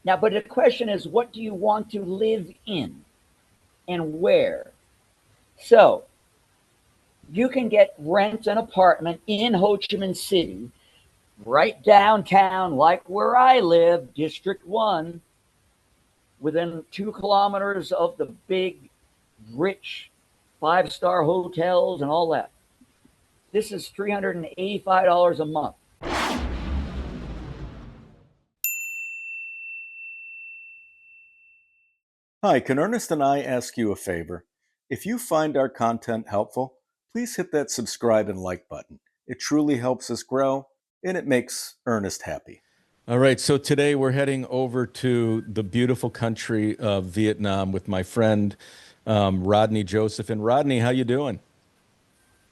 Now, but the question is, what do you want to live in and where? So you can rent an apartment in Ho Chi Minh City, right downtown, like where I live, District 1, within 2 kilometers of the big, rich 5-star hotels and all that. This is $385 a month. Hi, can Ernest and I ask you a favor? If you find our content helpful, please hit that subscribe and like button. It truly helps us grow and it makes Ernest happy. All right, so today we're heading over to the beautiful country of Vietnam with my friend Rodney Josephson. Rodney, how you doing?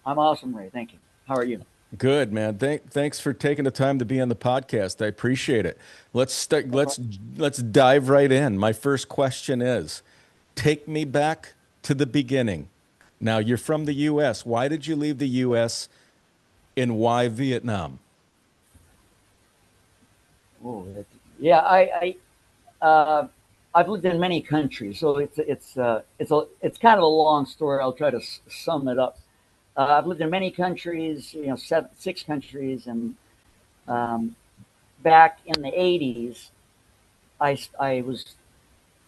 I'm awesome, Ray. Thank you. How are you? Good, man. Thanks for taking the time to be on the podcast. I appreciate it. Let's start. Let's dive right in. My first question is, take me back to the beginning. Now, you're from the U.S. Why did you leave the U.S. and why Vietnam? Oh, yeah. I've lived in many countries, so it's kind of a long story. I'll try to sum it up. I've lived in many countries, 6 countries, and um, back in the '80s, I was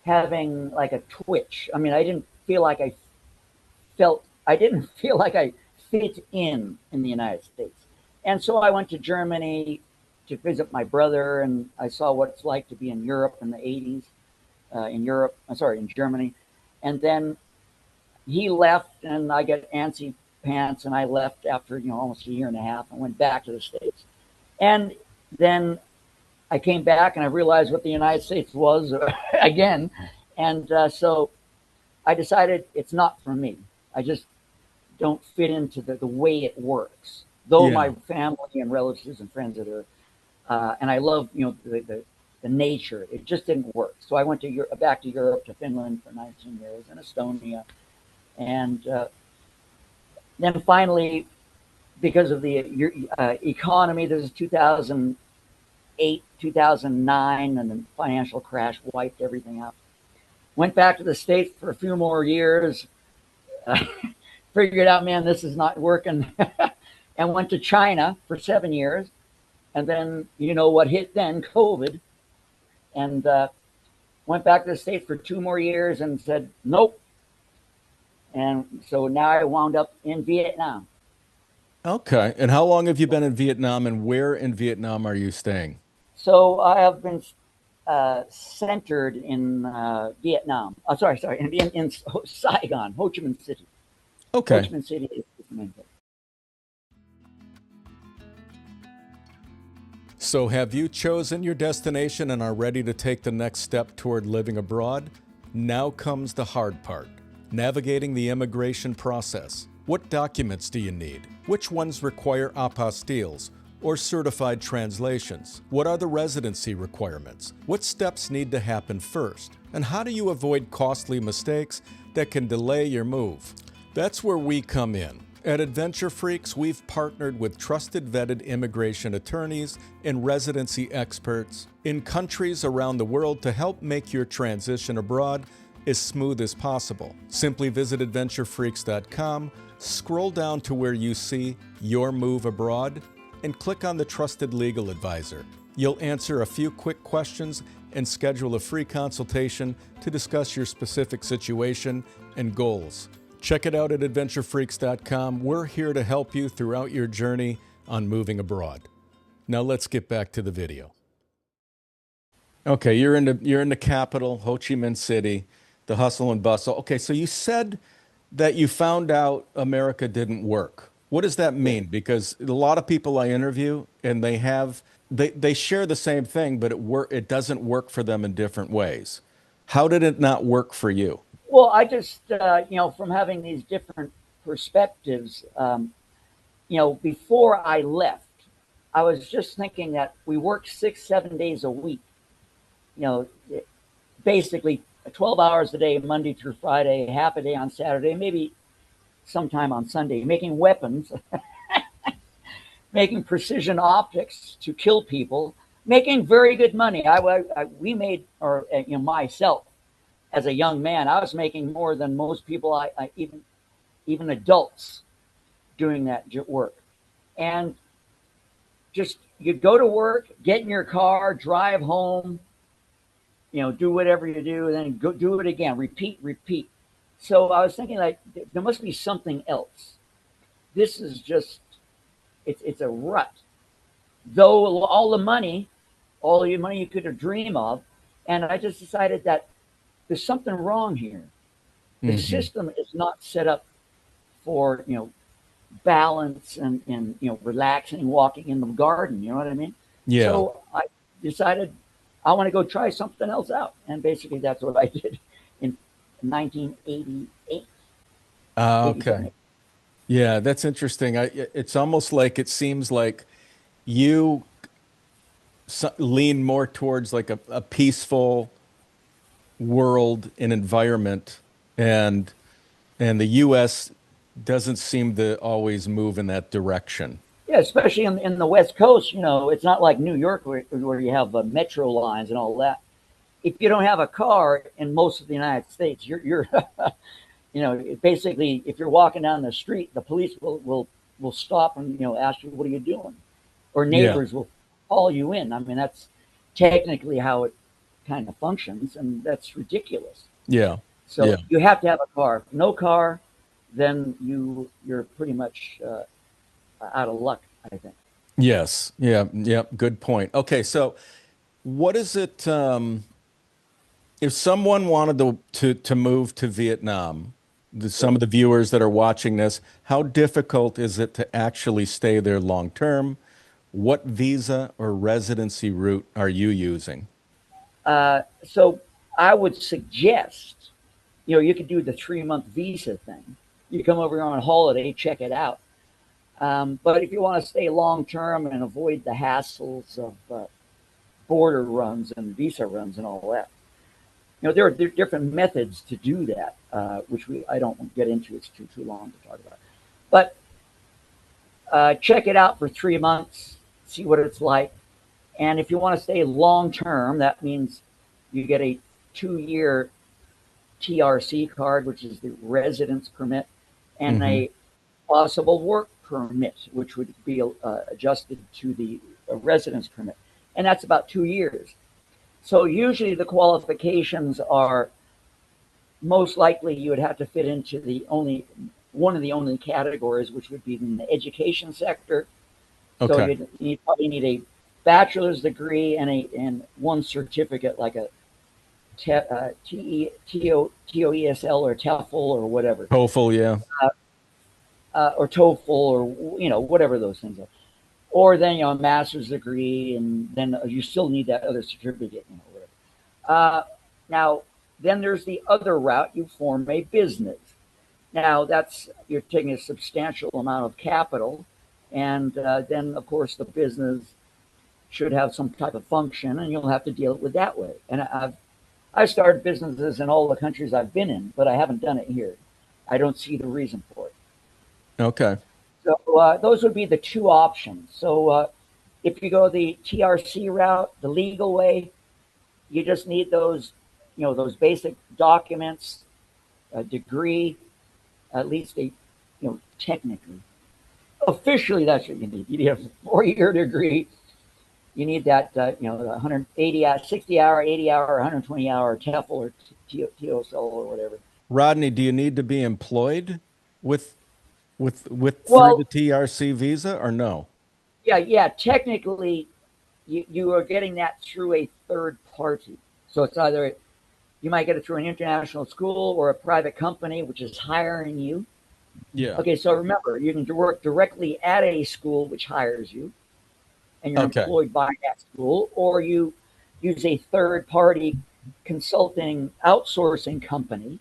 having like a twitch. I mean, I didn't feel like I fit in the United States, and so I went to Germany to visit my brother, and I saw what it's like to be in Europe in the '80s. In Europe, I'm sorry, in Germany, and then he left, and I got antsy pants, and I left after almost a year and a half, and went back to the States, and then I came back, and I realized what the United States was again, and so I decided it's not for me. I just don't fit into the way it works. Though Yeah. my family and relatives and friends are there, and I love the nature, it just didn't work. So I went to back to Europe, to Finland for 19 years, and Estonia, and then finally, because of the economy, this is 2008, 2009, and the financial crash wiped everything out. Went back to the States for a few more years. Uh, Figured out, man, this is not working, and went to China for 7 years. And then, what hit then? COVID. And went back to the States for 2 more years and said, nope. And so now I wound up in Vietnam. Okay. And how long have you been in Vietnam, and where in Vietnam are you staying? So I have been centered in Vietnam. Oh, sorry, in Saigon, Ho Chi Minh City. Ho Chi Okay. Minh City is the main place. So, have you chosen your destination and are ready to take the next step toward living abroad? Now comes the hard part, navigating the immigration process. What documents do you need? Which ones require apostilles or certified translations? What are the residency requirements? What steps need to happen first? And how do you avoid costly mistakes that can delay your move? That's where we come in. At Adventure Freaks, we've partnered with trusted vetted immigration attorneys and residency experts in countries around the world to help make your transition abroad as smooth as possible. Simply visit adventurefreaks.com, scroll down to where you see Your Move Abroad, and click on the Trusted Legal Advisor. You'll answer a few quick questions and schedule a free consultation to discuss your specific situation and goals. Check it out at adventurefreaks.com. We're here to help you throughout your journey on moving abroad. Now let's get back to the video. Okay, you're in the capital, Ho Chi Minh City, the hustle and bustle. Okay, so you said that you found out America didn't work. What does that Yeah. mean? Because a lot of people I interview and they share the same thing, but it doesn't work for them in different ways. How did it not work for you? Well, I just, from having these different perspectives, before I left, I was just thinking that we work 6, 7 days a week, you know, basically 12 hours a day, Monday through Friday, half a day on Saturday, maybe sometime on Sunday, making weapons, making precision optics to kill people. making very good money. We made, or myself as a young man, I was making more than most people. I even adults doing that work, and just you go to work, get in your car, drive home, do whatever you do, and then go do it again, repeat, repeat. So I was thinking, like, there must be something else. This is just, it's a rut. Though all the money you could dream of, and I just decided that there's something wrong here. The Hmm. system is not set up for balance and relaxing, walking in the garden. You know what I mean? Yeah. So I decided I want to go try something else out, and basically that's what I did in 1988, Okay. 87. Yeah, that's interesting. It's almost like it seems like you lean more towards like a peaceful world and environment, and the U.S. doesn't seem to always move in that direction. Yeah, especially in the West Coast. It's not like New York where you have metro lines and all that. If you don't have a car in most of the United States, you're basically, if you're walking down the street, the police will stop and ask you, what are you doing, or Yeah. neighbors will call you in. I mean, that's technically how it kind of functions, and that's ridiculous. Yeah. So Yeah. you have to have a car. No car, then you're pretty much out of luck, I think. Yes. Yeah. Yeah. Good point. Okay. So what is it, if someone wanted to move to Vietnam, some Sure. of the viewers that are watching this, how difficult is it to actually stay there long term? What visa or residency route are you using? So I would suggest, you could do the 3 month visa thing. You come over here on holiday, check it out. But if you want to stay long term and avoid the hassles of border runs and visa runs and all that, there are different methods to do that, which I don't get into. It's too long to talk about. But check it out for 3 months, see what it's like. And if you want to stay long term, that means you get a 2 year TRC card, which is the residence permit, and Hmm. a possible work permit, which would be adjusted to the residence permit. And that's about 2 years. So usually the qualifications are, most likely you would have to fit into the only one of the only categories, which would be in the education sector. So Okay. you probably need a bachelor's degree and one certificate, like a TOESL or TEFL or whatever, TOEFL, yeah. or TOEFL, or whatever those things are. Or then a master's degree, and then you still need that other certificate, whatever. Now, then there's the other route. You form a business. Now that's, you're taking a substantial amount of capital, and then of course the business should have some type of function, and you'll have to deal with that way. And I've started businesses in all the countries I've been in, but I haven't done it here. I don't see the reason for it. Okay. So those would be the two options. So if you go the TRC route, the legal way, you just need those basic documents, a degree, at least technically. Officially, that's what you need. You need a 4 year degree. You need that, 180, 60 hour, 80 hour, 120-hour TEFL or TOSL or whatever. Rodney, do you need to be employed with through the Well, TRC visa or no? yeah. Technically, you are getting that through a third party. So it's either you might get it through an international school or a private company, which is hiring you. Yeah. Okay, so remember, you can work directly at a school which hires you, and you're Okay. employed by that school, or you use a third party consulting outsourcing company,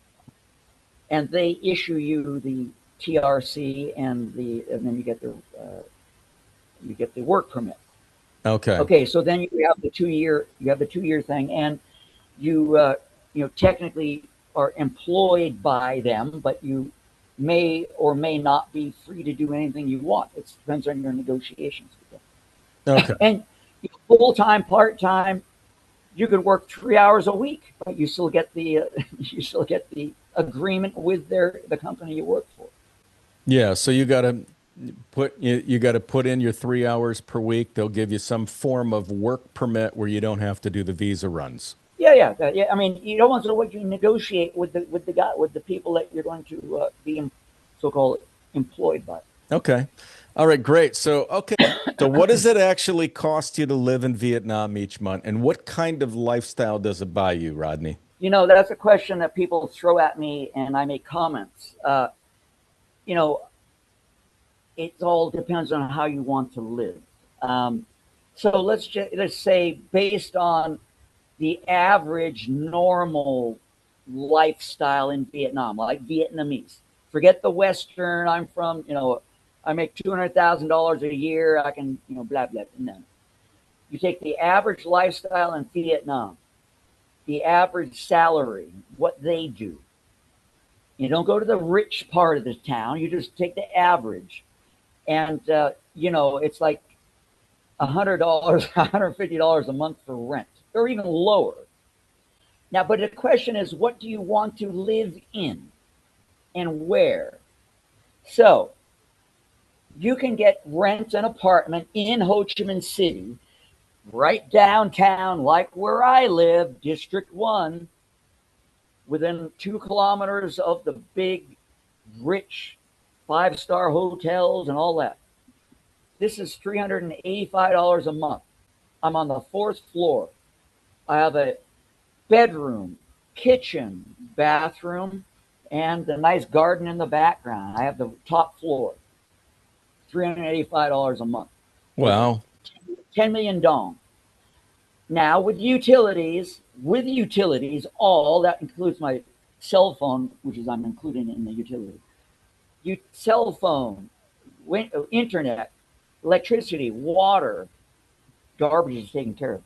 and they issue you the TRC and then you get the work permit. Okay. Okay, so then you have the 2 year thing, and you technically are employed by them, but you may or may not be free to do anything you want. It depends on your negotiations with them. Okay. And full-time, part-time. You could work 3 hours a week, but you still get the you still get the agreement with the company you work for. Yeah, so you got to put in your 3 hours per week. They'll give you some form of work permit where you don't have to do the visa runs. Yeah. I mean, you don't want to what you negotiate with the guy with the people that you're going to be so-called employed by. Okay. All right, great. So what does it actually cost you to live in Vietnam each month? And what kind of lifestyle does it buy you, Rodney? That's a question that people throw at me, and I make comments. You know, it all depends on how you want to live. Um, so let's say based on the average normal lifestyle in Vietnam, like Vietnamese. Forget the Western. I'm from, I make $200,000 a year. I can, blah blah. No, you take the average lifestyle in Vietnam, the average salary, what they do. You don't go to the rich part of the town. You just take the average, and it's like $100, $150 a month for rent, or even lower. Now, but the question is, what do you want to live in and where? So you can rent an apartment in Ho Chi Minh City, right downtown, like where I live, District 1, within 2 kilometers of the big, rich 5-star hotels and all that. This is $385 a month. I'm on the 4th floor. I have a bedroom, kitchen, bathroom, and a nice garden in the background. I have the top floor. $385 a month. Wow. 10 million dong. Now with utilities, all that includes my cell phone, which is I'm including in the utility. Cell phone, internet, electricity, water, garbage is taken care of.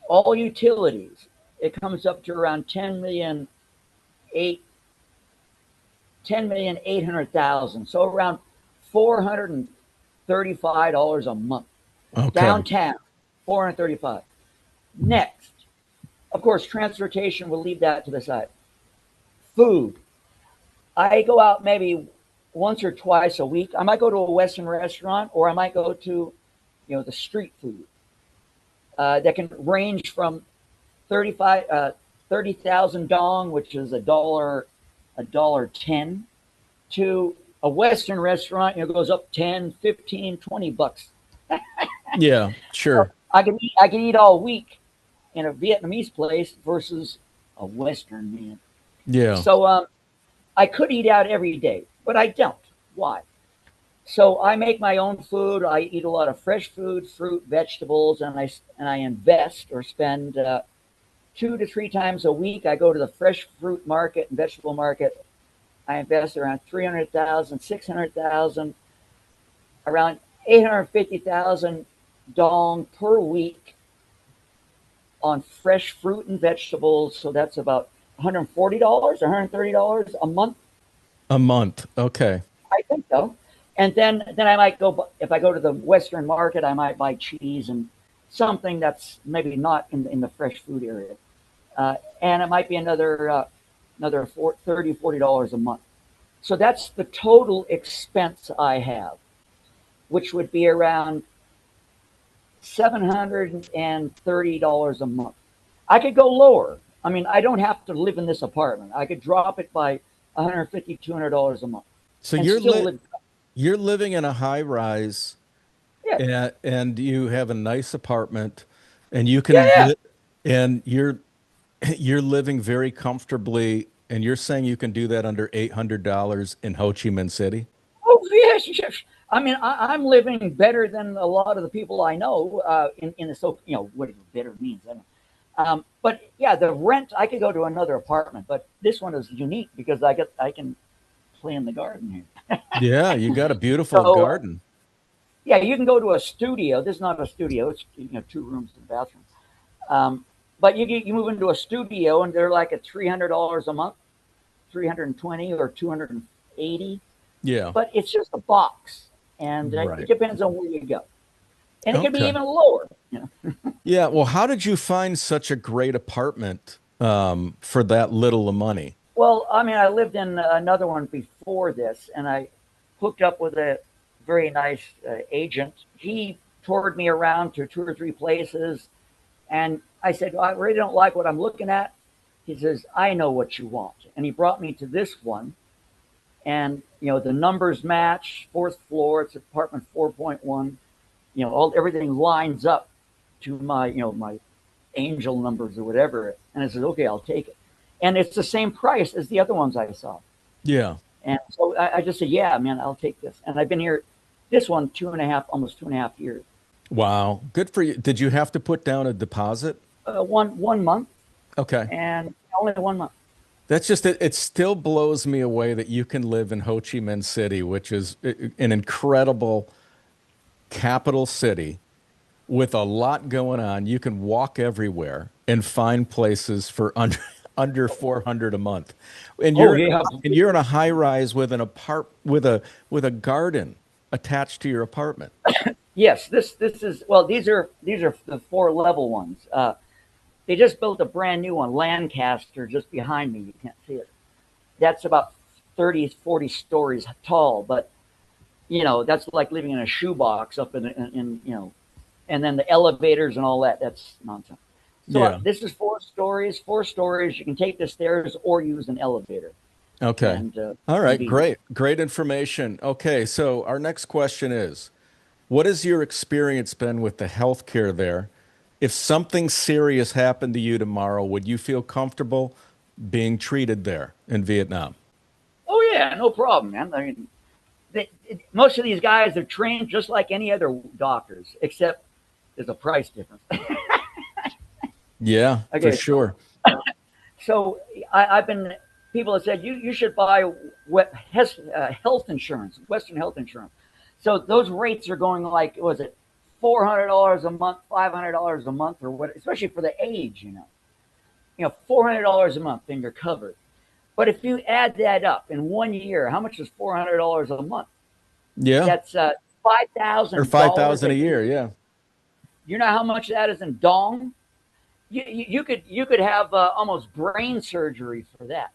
All utilities, it comes up to around 10,800,000. So around $435 a month. Okay. Downtown, 435. Next, of course, transportation, we'll leave that to the side. Food. I go out maybe once or twice a week. I might go to a Western restaurant, or I might go to, the street food. That can range from 30,000 dong, which is a dollar 10, to a Western restaurant, goes up 10, 15, $20. Yeah, So sure. I can eat all week in a Vietnamese place versus a Western man. Yeah. So I could eat out every day, but I don't. Why? So I make my own food. I eat a lot of fresh food, fruit, vegetables, and I invest or spend 2 to 3 times a week. I go to the fresh fruit market and vegetable market. I invest around 300,000, 600,000, around 850,000 dong per week on fresh fruit and vegetables. So that's about $140 or $130 a month. A month. Okay. I think so. And then I might go, if I go to the Western market, I might buy cheese and something that's maybe not in the fresh food area. And it might be another 30, $40 a month. So that's the total expense I have, which would be around $730 a month. I could go lower. I mean, I don't have to live in this apartment. I could drop it by 150, $200 a month So and you're still li live. you're living in a high rise Yeah, and you have a nice apartment and you yeah, can yeah. li and you're living very comfortably and you're saying you can do that under $800 in Ho Chi Minh City? Oh, yes, yes. I mean, I'm living better than a lot of the people I know in the what better means. I don't know. But yeah, the rent, I could go to another apartment, but this one is unique because I can play in the garden here. Yeah, you got a beautiful So garden. yeah, you can go to a studio. This is not a studio; it's 2 rooms and a bathroom. Um, but you move into a studio and they're like at $300 a month, 320 or 280. Yeah, But it's just a box, and it right. depends on where you go. and it could be Okay. even lower. Yeah. Well, how did you find such a great apartment for that little of money? Well, I mean, I lived in another one before this, and I hooked up with a very nice agent. He toured me around to two or three places, and I said, well, I really don't like what I'm looking at. He says, I know what you want. And he brought me to this one, and the numbers match. Fourth floor, it's apartment 4.1. Everything lines up to my angel numbers or whatever. And I said, okay, I'll take it. And it's the same price as the other ones I saw. Yeah. And so I just said, yeah, man, I'll take this. And I've been here, this one, almost 2.5 years. Wow. Good for you. Did you have to put down a deposit? One month, Okay. and only 1 month. That's just it. It still blows me away that you can live in Ho Chi Minh City, which is an incredible capital city with a lot going on. You can walk everywhere and find places for under under 400 a month. And Oh you're yeah. in a high rise with an with a garden attached to your apartment. Yes, this is well. These are the four level ones. They just built a brand new one, Lancaster, just behind me. You can't see it. That's about 30, 40 stories tall, but that's like living in a shoebox up in. And then the elevators and all that. That's nonsense. So Yeah. this is 4 stories. 4 stories. You can take the stairs or use an elevator, Okay. and All right. convenient. Great. Great information. Okay. So our next question is, what has your experience been with the healthcare there? If something serious happened to you tomorrow, would you feel comfortable being treated there in Vietnam? Oh yeah, no problem, man. I mean, most of these guys are trained just like any other doctors, except there's a price difference. Yeah, for Okay, sure. so I've been people have said you should buy health insurance, Western health insurance. So those rates are going like was it $400 a month, $500 a month, or what? Especially for the age, $400 a month, and you're covered. But if you add that up in 1 year, how much is $400 a month? Yeah. That's five Or thousand dollars 5,000 a a year. year. Yeah. You know how much that is in dong? You could have almost brain surgery for that.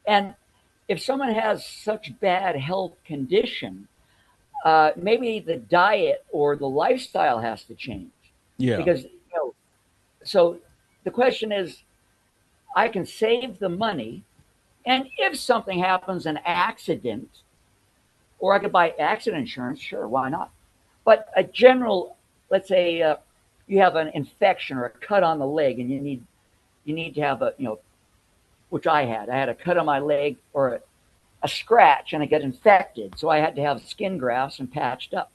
And if someone has such bad health condition, maybe the diet or the lifestyle has to change Yeah. because so the question is, I can save the money, and if something happens, an accident, or I could buy accident insurance, sure, why not? But a general, let's say, you have an infection or a cut on the leg, and you need to have which I had. I had a cut on my leg or a scratch, and it got infected, so I had to have skin grafts and patched up.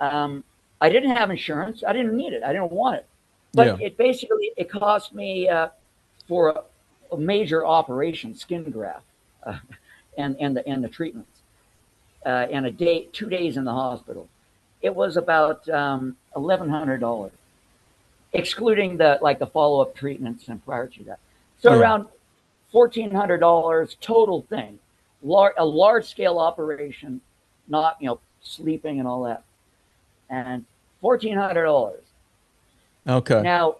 I didn't have insurance. I didn't need it. I didn't want it. But Yeah. it cost me for a major operation, skin graft, uh, and the treatments, and 2 days in the hospital. It was about $1,100, excluding the follow up treatments and prior to that. So Yeah. around $1,400 total thing, a large scale operation, not sleeping and all that, and $1,400. Okay. Now,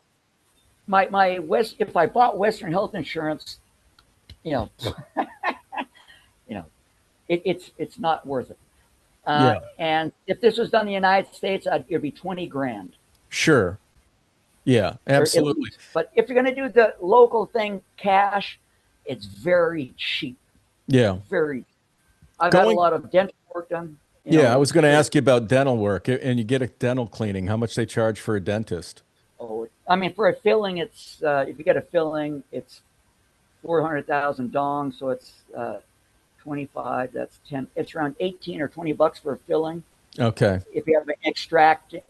my West, if I bought Western health insurance, you know, you know, it's not worth it. Yeah. And if this was done in the United States, it'd be 20 grand Sure. Yeah. or at Absolutely. least. But if you're going to do the local thing cash, it's very cheap. Yeah. Very. I've had a Going, lot of dental work done. yeah, I was going to Very. ask you about dental work and you get a dental cleaning, how much they charge for a dentist. Oh, I mean, for a filling, it's if you get a filling, it's 400,000 dong, so it's 25. That's 10. It's around 18 or $20 for a filling. Okay. If you have an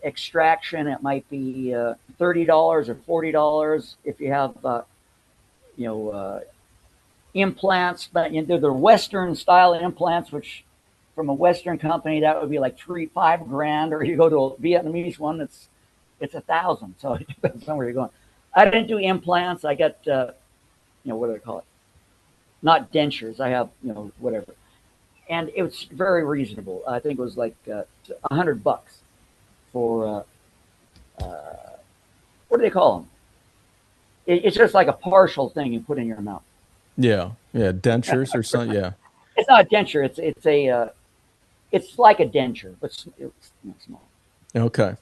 extraction, it might be $30 or $40. If you have you know implants, but they're Western style implants, which from a Western company that would be like 5 grand, or you go to a Vietnamese one, it's 1,000. So it depends on where you're going. I didn't do implants. I got what do they call it? Not dentures. I have whatever, and it was very reasonable. I think it was like $100 for what do they call them? It's just like a partial thing you put in your mouth. Yeah. Yeah. Dentures or something. Yeah. It's not a denture. It's like a denture, but it's small. Okay.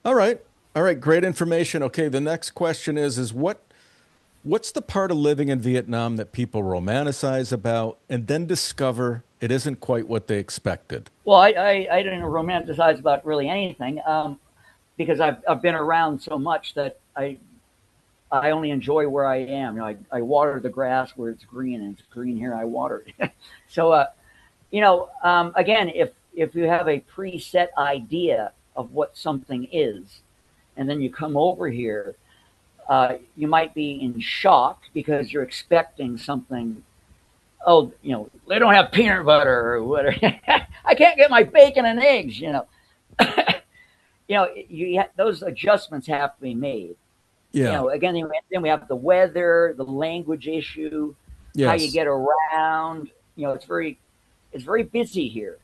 All right. All right. Great information. Okay. The next question is what's the part of living in Vietnam that people romanticize about and then discover it isn't quite what they expected? Well, I didn't romanticize about really anything because I've been around so much that I only enjoy where I am. I water the grass where it's green, and it's green here. I water it. So, again, if you have a preset idea of what something is, and then you come over here, you might be in shock because you're expecting something. Oh, they don't have peanut butter or whatever. I can't get my bacon and eggs. Those adjustments have to be made. Yeah. Again, then we have the weather, the language issue, how you Yes. get around. It's very busy here.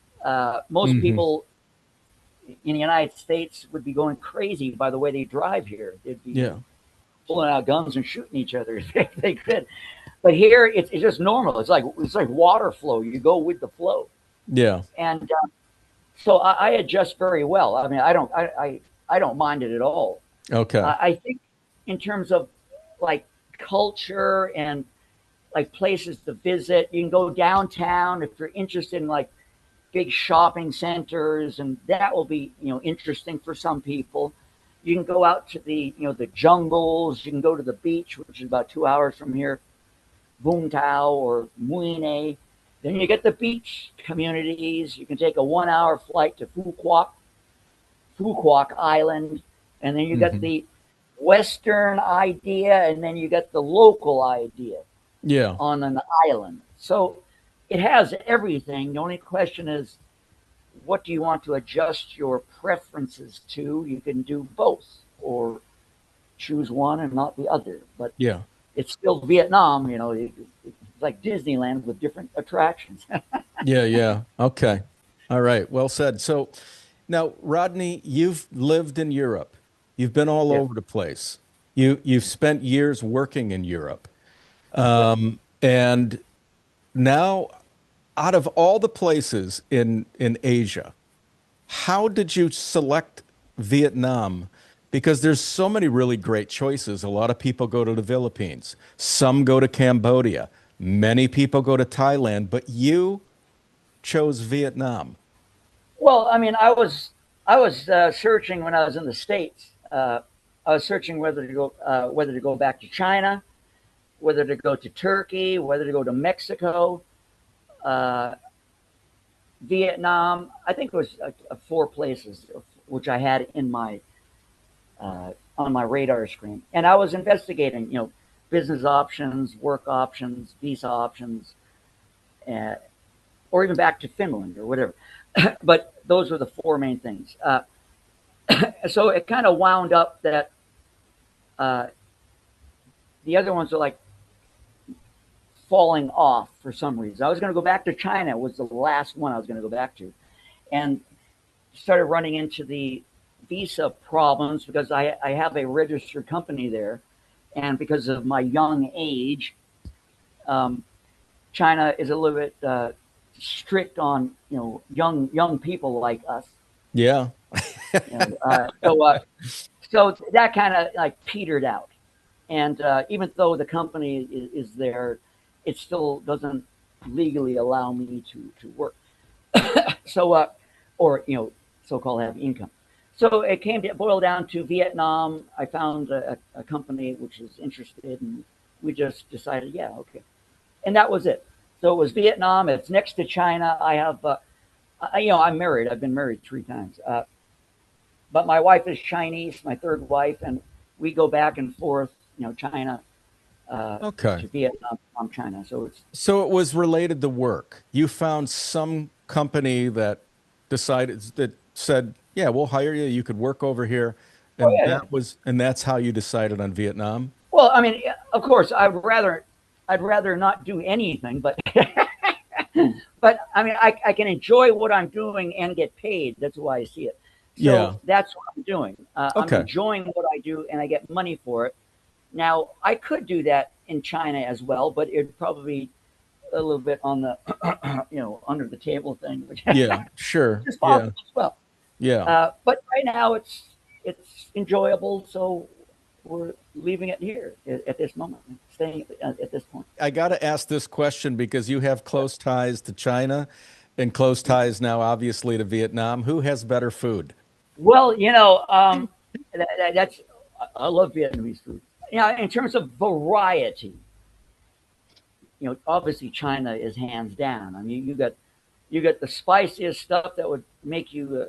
Most Hmm. people in the United States would be going crazy by the way they drive here. They'd be Yeah. pulling out guns and shooting each other if they could. But here, it's just normal. It's like water flow. You go with the flow, Yeah. and so I adjust very well. I mean, I don't mind it at all. Okay. I think in terms of like culture and like places to visit, you can go downtown if you're interested in like big shopping centers, and that will be interesting for some people. You can go out to the jungles. You can go to the beach, which is about 2 hours from here, Vung Tau or Muine. Then you get the beach communities. You can take a 1 hour flight to Phuquoc Island, and then you get Hmm. the Western idea, and then you get the local idea Yeah. on an island. So it has everything. The only question is, what do you want to adjust your preferences to? You can do both, or choose one and not the other. But Yeah. it's still Vietnam. It's like Disneyland with different attractions. Yeah. Yeah. Okay. All right. Well said. So now, Rodney, you've lived in Europe. You've been all Yeah, over the place. You've spent years working in Europe. yeah. And now, out of all the places in Asia, how did you select Vietnam? Because there's so many really great choices. A lot of people go to the Philippines. Some go to Cambodia. Many people go to Thailand, but you chose Vietnam. Well, I mean, I was searching when I was in the States. I was searching whether to go back to China, whether to go to Turkey, whether to go to Mexico, uh, Vietnam. I think it was four places which I had in my on my radar screen, and I was investigating, business options, work options, visa options, uh, or even back to Finland or whatever. But those were the four main things. So it kind of wound up that uh, the other ones are like falling off for some reason. I was going to go back to China, was the last one I was going to go back to, and started running into the visa problems because I have a registered company there, and because of my young age, um, China is a little bit strict on young people like us. Yeah. You know, so that kind of like petered out, and even though the company is there, it still doesn't legally allow me to work. So or so-called have income. So it came to boil down to Vietnam. I found a company which was interested, and we just decided, yeah, okay, and that was it. So it was Vietnam. It's next to China. I have, I'm married. I've been married 3 times, but my wife is Chinese, my third wife, and we go back and forth. China Okay. to Vietnam from China. So it's So it was related to work. You found some company that that said, "Yeah, we'll hire you. You could work over here." oh And yeah, yeah. that's how you decided on Vietnam. Well, I mean, of course, I'd rather not do anything, but but I mean, I can enjoy what I'm doing and get paid. That's why I see it. Yeah. So that's what I'm doing. I'm Okay. enjoying what I do, and I get money for it. Now, I could do that in China as well, but it'd probably be a little bit on the, under the table thing, which Yeah. Sure. is Yeah. possible as well. Yeah. But right now, it's enjoyable, so we're leaving it here at this moment, staying at this point. I got to ask this question because you have close ties to China and close ties now, obviously, to Vietnam. Who has better food? Well, that's I love Vietnamese food. In terms of variety, obviously China is hands down. I mean, you got the spiciest stuff that would make you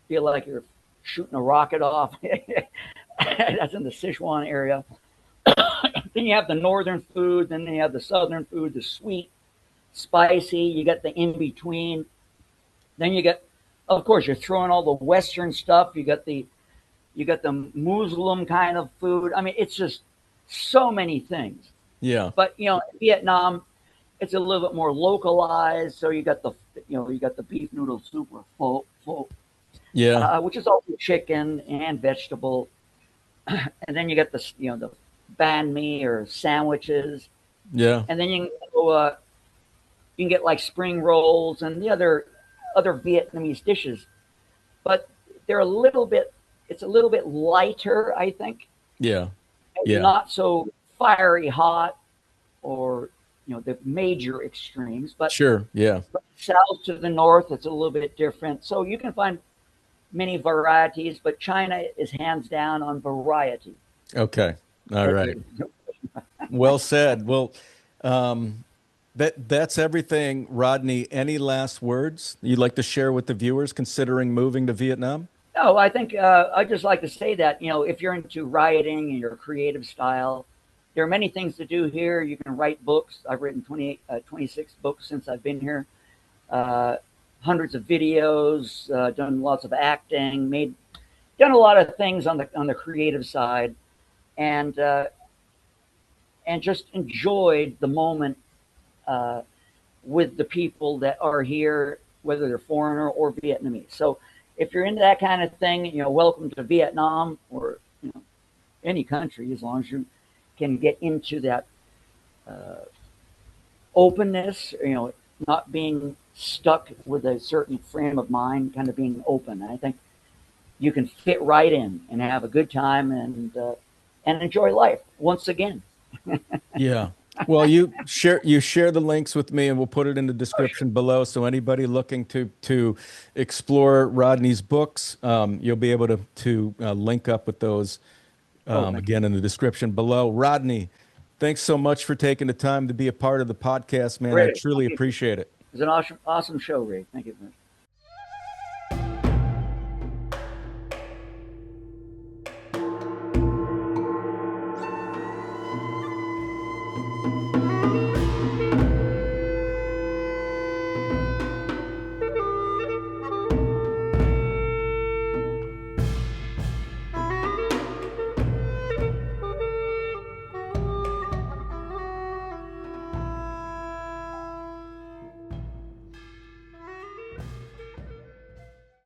feel like you're shooting a rocket off. That's in the Sichuan area. Then you have the northern food. Then you have the southern food, the sweet, spicy. You got the in between. Then you get, of course, you're throwing all the Western stuff. You got the Muslim kind of food. I mean, it's just so many things. Yeah. But Vietnam, it's a little bit more localized. So you got the beef noodle soup or pho, Yeah. which is also chicken and vegetable. And then you get the banh mi or sandwiches. Yeah. And then you can get like spring rolls and the other Vietnamese dishes, but they're a little bit. It's a little bit lighter, I think. Yeah. Yeah. Not so fiery hot or the major extremes, but Sure. Yeah. south to the north, it's a little bit different. So you can find many varieties, but China is hands down on variety. Okay. All right. Well said. Well, that's everything, Rodney. Any last words you'd like to share with the viewers considering moving to Vietnam? No, I think I'd just like to say that if you're into writing and your creative style, there are many things to do here. You can write books. I've written 26 books since I've been here. Uh, Hundreds of videos, done lots of acting, done a lot of things on the creative side, and just enjoyed the moment uh, with the people that are here, whether they're foreigner or Vietnamese. So if you're into that kind of thing, welcome to Vietnam or any country, as long as you can get into that uh, openness, not being stuck with a certain frame of mind, kind of being open. And I think you can fit right in and have a good time and enjoy life once again. Yeah. Well, you share the links with me, and we'll put it in the description below. So anybody looking to explore Rodney's books, you'll be able to link up with those Thank you. again in the description below. Rodney, thanks so much for taking the time to be a part of the podcast, man. I Great. truly Thank you. appreciate it. It's an awesome show, Ray. Thank you.